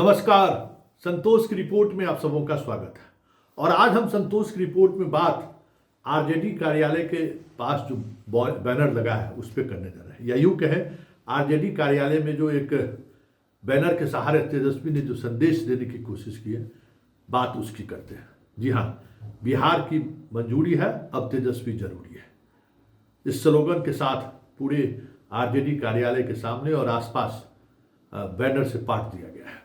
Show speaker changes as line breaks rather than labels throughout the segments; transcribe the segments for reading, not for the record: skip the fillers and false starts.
नमस्कार। संतोष की रिपोर्ट में आप सबों का स्वागत है। और आज हम संतोष की रिपोर्ट में बात आरजेडी कार्यालय के पास जो बैनर लगा है उस पर करने जा रहे हैं। या यूं कहें, आरजेडी कार्यालय में जो एक बैनर के सहारे तेजस्वी ने जो संदेश देने की कोशिश की है, बात उसकी करते हैं। जी हाँ, बिहार की मंजूरी है, अब तेजस्वी जरूरी है। इस स्लोगन के साथ पूरे आरजेडी कार्यालय के सामने और आसपास बैनर से पाट दिया गया है।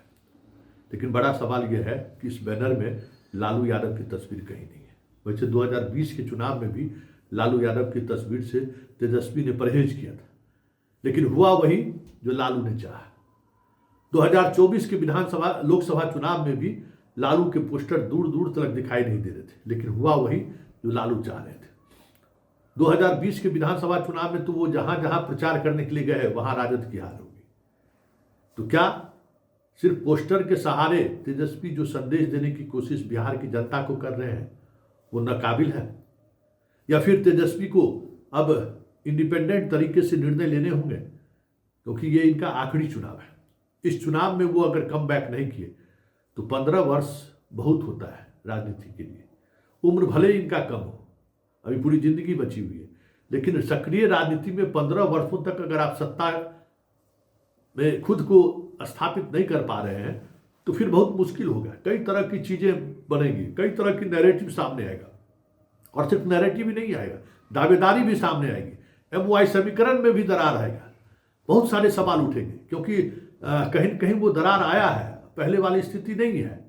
लेकिन बड़ा सवाल यह है कि इस बैनर में लालू यादव की तस्वीर कहीं नहीं है। वैसे 2020 के चुनाव में भी लालू यादव की तस्वीर से तेजस्वी ने परहेज किया था, लेकिन हुआ वही जो लालू ने चाहा। 2024 के लोकसभा चुनाव में भी लालू के पोस्टर दूर दूर तक दिखाई नहीं दे रहे थे, लेकिन हुआ वही जो लालू चाह रहे थे। 2020 के विधानसभा चुनाव में तो वो जहां जहां प्रचार करने के लिए गए वहां राजद की हार होगी। तो क्या सिर्फ पोस्टर के सहारे तेजस्वी जो संदेश देने की कोशिश बिहार की जनता को कर रहे हैं वो नाकाबिल है, या फिर तेजस्वी को अब इंडिपेंडेंट तरीके से निर्णय लेने होंगे, क्योंकि ये इनका आखिरी चुनाव है। इस चुनाव में वो अगर कम बैक नहीं किए तो 15 वर्ष बहुत होता है राजनीति के लिए। उम्र भले ही इनका कम हो, अभी पूरी जिंदगी बची हुई है, लेकिन सक्रिय राजनीति में 15 वर्षों तक अगर आप सत्ता में खुद को स्थापित नहीं कर पा रहे हैं तो फिर बहुत मुश्किल होगा। कई तरह की चीजें बनेंगी, कई तरह की नैरेटिव सामने आएगा, और सिर्फ नैरेटिव ही नहीं आएगा, दावेदारी भी सामने आएगी। MOI समीकरण में भी दरार आएगा, बहुत सारे सवाल उठेंगे, क्योंकि कहीं न कहीं वो दरार आया है, पहले वाली स्थिति नहीं है।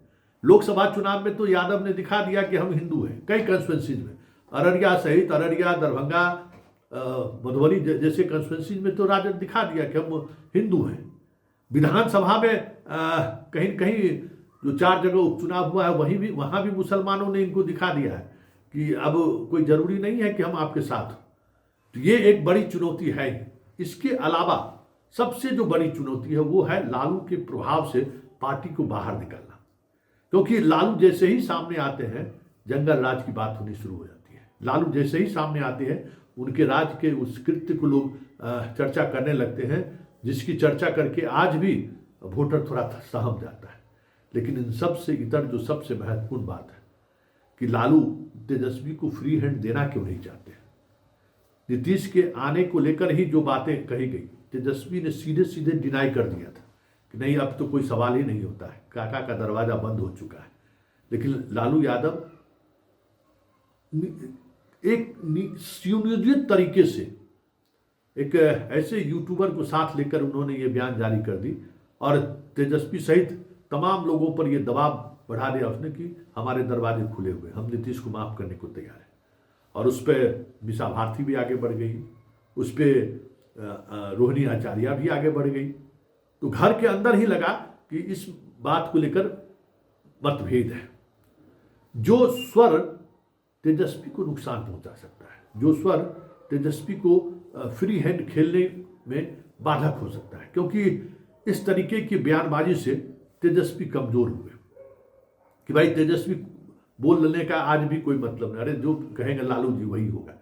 लोकसभा चुनाव में तो यादव ने दिखा दिया कि हम हिंदू हैं। कई कंस्टिट्यूंसीज में, अररिया सहित अररिया, दरभंगा, मधुबनी जैसे कंस्टिट्यूंसीज में तो राजद दिखा दिया कि हम हिंदू हैं। विधानसभा में कहीं न कहीं जो 4 जगह उपचुनाव हुआ है वहाँ भी मुसलमानों ने इनको दिखा दिया है कि अब कोई जरूरी नहीं है कि हम आपके साथ। तो ये एक बड़ी चुनौती है। इसके अलावा सबसे जो बड़ी चुनौती है वो है लालू के प्रभाव से पार्टी को बाहर निकालना, क्योंकि लालू जैसे ही सामने आते हैं जंगल राज की बात होनी शुरू हो जाती है। लालू जैसे ही सामने आते हैं उनके राज के उस कृत्य को लोग चर्चा करने लगते हैं, जिसकी चर्चा करके आज भी वोटर थोड़ा सहम जाता है। लेकिन इन सब से इतर जो सबसे महत्वपूर्ण बात है कि लालू तेजस्वी को फ्री हैंड देना क्यों नहीं चाहते। नीतीश के आने को लेकर ही जो बातें कही गई, तेजस्वी ने सीधे सीधे डिनाई कर दिया था कि नहीं, अब तो कोई सवाल ही नहीं होता है, काका का दरवाजा बंद हो चुका है। लेकिन लालू यादव एक सुनियोजित तरीके से एक ऐसे यूट्यूबर को साथ लेकर उन्होंने ये बयान जारी कर दी और तेजस्वी सहित तमाम लोगों पर ये दबाव बढ़ा दिया उसने कि हमारे दरवाजे खुले हुए, हम नीतीश को माफ करने को तैयार हैं। और उस पर मीसा भारती भी आगे बढ़ गई, उस पर रोहिणी आचार्य भी आगे बढ़ गई। तो घर के अंदर ही लगा कि इस बात को लेकर मतभेद है। जो स्वर तेजस्वी को नुकसान पहुंचा सकता है, जो स्वर तेजस्वी को फ्री हैंड खेलने में बाधक हो सकता है, क्योंकि इस तरीके की बयानबाजी से तेजस्वी कमजोर हुए कि भाई तेजस्वी बोलने का आज भी कोई मतलब नहीं, अरे जो कहेंगे लालू जी वही होगा।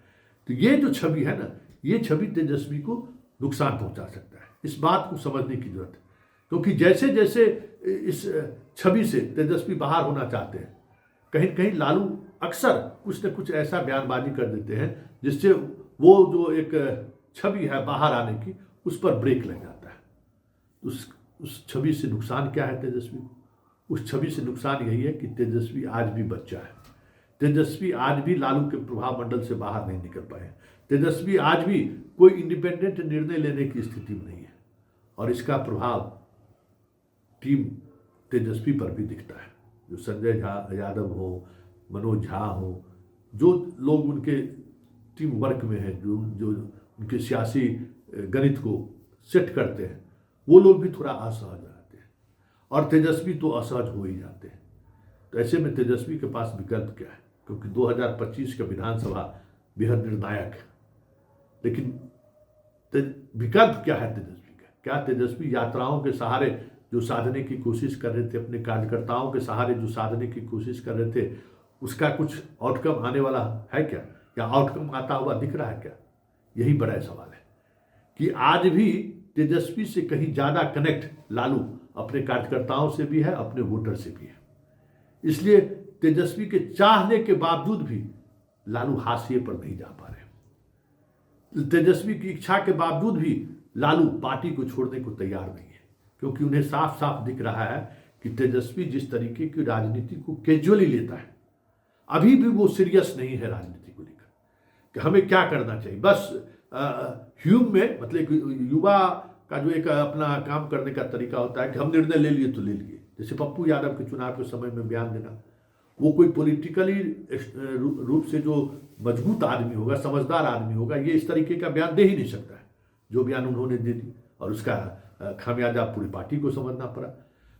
तो ये जो छवि है ना, ये छवि तेजस्वी को नुकसान पहुंचा सकता है। इस बात को समझने की जरूरत है, क्योंकि जैसे जैसे इस छवि से तेजस्वी बाहर होना चाहते हैं, कहीं न कहीं लालू अक्सर कुछ न कुछ ऐसा बयानबाजी कर देते हैं जिससे वो जो एक छवि है बाहर आने की, उस पर ब्रेक लग जाता है। उस छवि से नुकसान क्या है तेजस्वी को? उस छवि से नुकसान यही है कि तेजस्वी आज भी बच्चा है। तेजस्वी आज भी लालू के प्रभाव मंडल से बाहर नहीं निकल पाए। तेजस्वी आज भी कोई इंडिपेंडेंट निर्णय लेने की स्थिति में नहीं है, और इसका प्रभाव टीम तेजस्वी पर भी दिखता है। जो संजय यादव हो, मनोज झा हो, जो लोग उनके टीम वर्क में हैं, जो उनके सियासी गणित को सेट करते हैं, वो लोग भी थोड़ा असहज रहते हैं, और तेजस्वी तो असहज हो ही जाते हैं। तो ऐसे में तेजस्वी के पास विकल्प क्या है? क्योंकि 2025 का विधानसभा बेहद निर्णायक है। लेकिन विकल्प क्या है तेजस्वी का? क्या तेजस्वी यात्राओं के सहारे जो साधने की कोशिश कर रहे थे, अपने कार्यकर्ताओं के सहारे जो साधने की कोशिश कर रहे थे, उसका कुछ आउटकम आने वाला है क्या, या आउटकम आता हुआ दिख रहा है क्या? यही बड़ा सवाल है कि आज भी तेजस्वी से कहीं ज़्यादा कनेक्ट लालू अपने कार्यकर्ताओं से भी है, अपने वोटर से भी है। इसलिए तेजस्वी के चाहने के बावजूद भी लालू हाशिए पर नहीं जा पा रहे। तेजस्वी की इच्छा के बावजूद भी लालू पार्टी को छोड़ने को तैयार नहीं है, क्योंकि उन्हें साफ साफ दिख रहा है कि तेजस्वी जिस तरीके की राजनीति को कैजुअली लेता है, अभी भी वो सीरियस नहीं है राजनीति को लेकर कि हमें क्या करना चाहिए। बस ह्यूम में मतलब युवा का जो एक अपना काम करने का तरीका होता है कि हम निर्णय ले लिए तो ले लिए। जैसे पप्पू यादव के चुनाव के समय में बयान देना, वो कोई पॉलिटिकली रूप से जो मजबूत आदमी होगा, समझदार आदमी होगा, ये इस तरीके का बयान दे ही नहीं सकता है जो बयान उन्होंने दे दी, और उसका खामियाजा पूरी पार्टी को समझना पड़ा।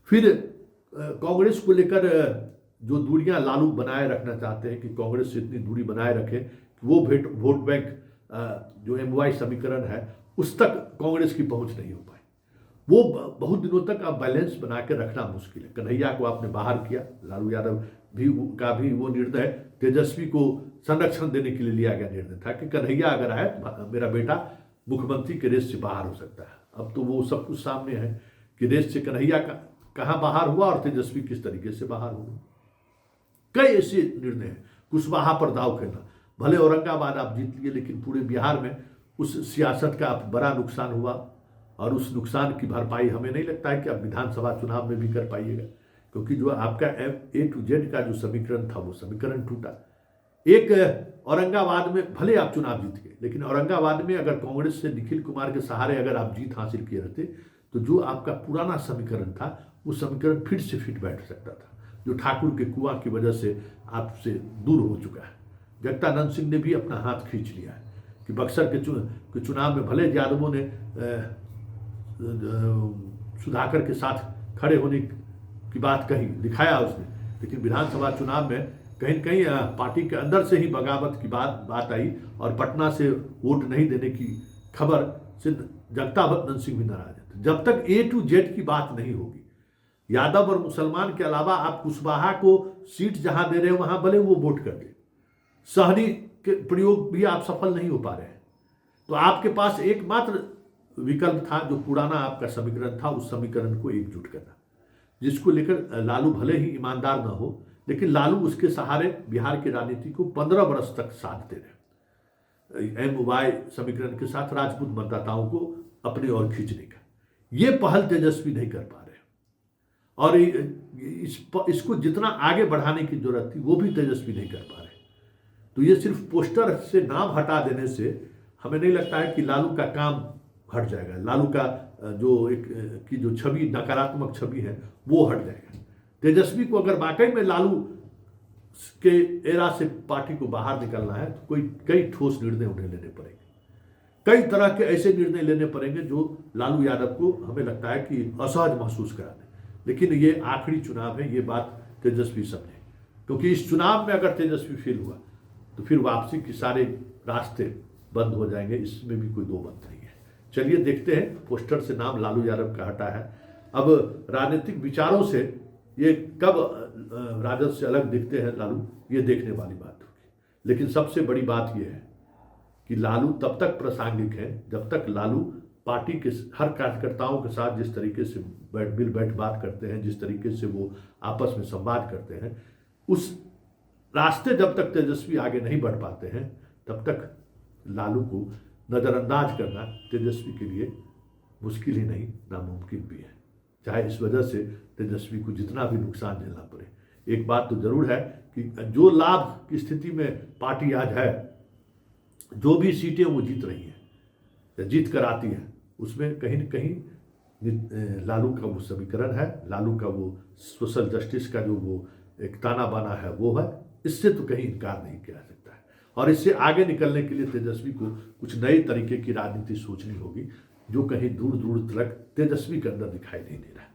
फिर कांग्रेस को लेकर जो दूरियां लालू बनाए रखना चाहते हैं कि कांग्रेस से इतनी दूरी बनाए रखें कि वो वोट बैंक जो MY समीकरण है उस तक कांग्रेस की पहुंच नहीं हो पाई। वो बहुत दिनों तक अब बैलेंस बना के रखना मुश्किल है। कन्हैया को आपने बाहर किया, लालू यादव का भी वो निर्णय तेजस्वी को संरक्षण देने के लिए लिया गया निर्णय था कि कन्हैया अगर आए तो मेरा बेटा मुख्यमंत्री के रेस से बाहर हो सकता है। अब तो वो सब कुछ सामने है कि रेस से कन्हैया कहाँ बाहर हुआ और तेजस्वी किस तरीके से बाहर हुआ। कई ऐसे निर्णय हैं। कुशवाहा पर दाव खेलना, भले औरंगाबाद आप जीत लिए लेकिन पूरे बिहार में उस सियासत का बड़ा नुकसान हुआ, और उस नुकसान की भरपाई हमें नहीं लगता है कि आप विधानसभा चुनाव में भी कर पाइएगा, क्योंकि जो आपका A to Z का जो समीकरण था वो समीकरण टूटा। एक औरंगाबाद में भले आप चुनाव जीत गए, लेकिन औरंगाबाद में अगर कांग्रेस से निखिल कुमार के सहारे अगर आप जीत हासिल किए रहते तो जो आपका पुराना समीकरण था वो समीकरण फिर से फिट बैठ सकता था, जो ठाकुर के कुआं की वजह से आपसे दूर हो चुका है। जगदानंद सिंह ने भी अपना हाथ खींच लिया है कि बक्सर के चुनाव में भले यादवों ने सुधाकर के साथ खड़े होने की बात कही, दिखाया उसने, लेकिन विधानसभा चुनाव में कहीं कहीं पार्टी के अंदर से ही बगावत की बात आई और पटना से वोट नहीं देने की खबर से जगदानंद सिंह भी नाराज है। जब तक A to Z की बात नहीं होगी, यादव और मुसलमान के अलावा आप कुशवाहा को सीट जहां दे रहे हैं वहां भले वो वोट कर दे, शहरी के प्रयोग भी आप सफल नहीं हो पा रहे हैं, तो आपके पास एकमात्र विकल्प था जो पुराना आपका समीकरण था, उस समीकरण को एकजुट करना, जिसको लेकर लालू भले ही ईमानदार ना हो, लेकिन लालू उसके सहारे बिहार की राजनीति को 15 वर्ष तक साथ दे रहे। MY समीकरण के साथ राजपूत मतदाताओं को अपनी ओर खींचने का ये पहल तेजस्वी नहीं कर पा रहे, और इसको जितना आगे बढ़ाने की जरूरत थी वो भी तेजस्वी नहीं कर पा रहे। तो ये सिर्फ पोस्टर से नाम हटा देने से हमें नहीं लगता है कि लालू का काम हट जाएगा। लालू का जो एक की जो छवि, नकारात्मक छवि है, वो हट जाएगा। तेजस्वी को अगर वाकई में लालू के एरा से पार्टी को बाहर निकलना है तो कई ठोस निर्णय उन्हें लेने पड़ेंगे, कई तरह के ऐसे निर्णय लेने पड़ेंगे जो लालू यादव को हमें लगता है कि असहज महसूस करा दें। लेकिन ये आखिरी चुनाव है, ये बात तेजस्वी समझे, क्योंकि इस चुनाव में अगर तेजस्वी फेल हुआ तो फिर वापसी के सारे रास्ते बंद हो जाएंगे, इसमें भी कोई दो मत नहीं है। चलिए देखते हैं, पोस्टर से नाम लालू यादव का हटा है। अब राजनीतिक विचारों से ये कब राजद से अलग दिखते हैं लालू, ये देखने वाली बात होगी। लेकिन सबसे बड़ी बात यह है कि लालू तब तक प्रासंगिक है जब तक लालू पार्टी के हर कार्यकर्ताओं के साथ जिस तरीके से बैठ बात करते हैं, जिस तरीके से वो आपस में संवाद करते हैं, उस रास्ते जब तक तेजस्वी आगे नहीं बढ़ पाते हैं तब तक लालू को नज़रअंदाज करना तेजस्वी के लिए मुश्किल ही नहीं, नामुमकिन भी है। चाहे इस वजह से तेजस्वी को जितना भी नुकसान झेलना पड़े, एक बात तो जरूर है कि जो लाभ की स्थिति में पार्टी आज है, जो भी सीटें वो जीत रही हैं या जीत कर आती हैं, उसमें कहीं न कहीं लालू का वो समीकरण है, लालू का वो सोशल जस्टिस का जो वो एक ताना बाना है वो है, इससे तो कहीं इनकार नहीं किया जा सकता है। और इससे आगे निकलने के लिए तेजस्वी को कुछ नए तरीके की राजनीति सोचनी होगी, जो कहीं दूर दूर तक तेजस्वी के अंदर दिखाई नहीं दे रहा है।